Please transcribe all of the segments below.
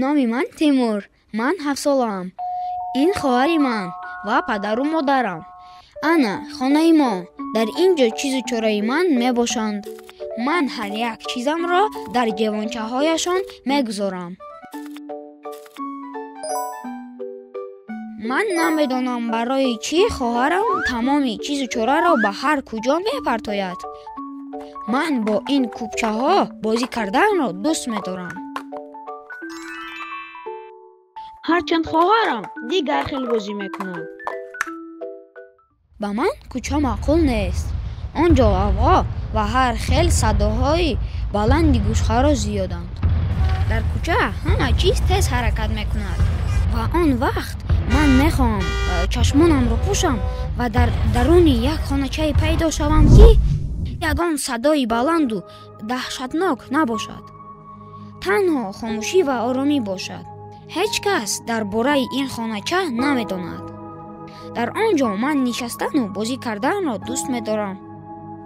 номи ман Тимур. Ман 7 солаам. Ин хоҳари ман ва падару модарам. Ана хонаи мо. Дар ин ҷо чизу чораи ман мебошанд. Ман ҳар як чизамро дар ҷевончаҳояшон мегузорам. Ман намедонам барои чӣ хоҳарам тамоми чизу чораро ба ҳар куҷо мепартояд. Ман бо ин кӯбчаҳо бозӣ карданро дӯст медорам. Ҳарчанд хоҳарам дигар хел бозӣ мекунад. Ба ман кӯча маъқул нест. Он ҷо ҳаво ва ҳар хел садоҳои баланди гӯшхарош зиёданд. Дар кӯча ҳама чиз тез ҳаракат мекунад. Ва он вақт ман мехоҳам чашмонамро пӯшам ва дар даруни як хоначае пайдо шавам, ки ягон садои баланду даҳшатнок набошад. Танҳо хомӯшӣ ва оромӣ бошад. ҳеҷ кас дар бораи ин хонача намедонад. дар он ҷо ман нишастану бозӣ карданро дӯст медорам.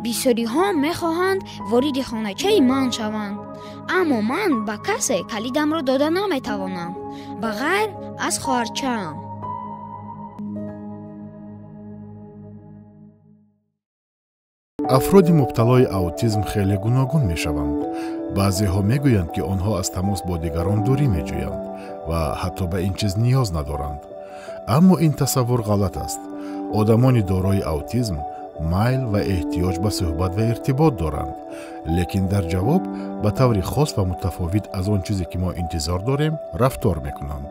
бисёриҳо мехоҳанд вориди хоначаи ман шаванд, аммо ман ба касе калидамро дода наметавонам, ба ғайр аз хоҳарчаам. афроди мубталои аутизм хеле гуногун мешаванд. баъзеҳо мегӯянд, ки онҳо аз тамос бо дигарон дурӣ меҷӯянд ва ҳатто ба ин чиз ниёз надоранд. аммо ин тасаввур ғалат аст. одамони дорои аутизм майл ва эҳтиёҷ ба суҳбат ва иртибот доранд, лекин дар ҷавоб ба таври хос ва мутафовит аз он чизе ки мо интизор дорем рафтор мекунанд.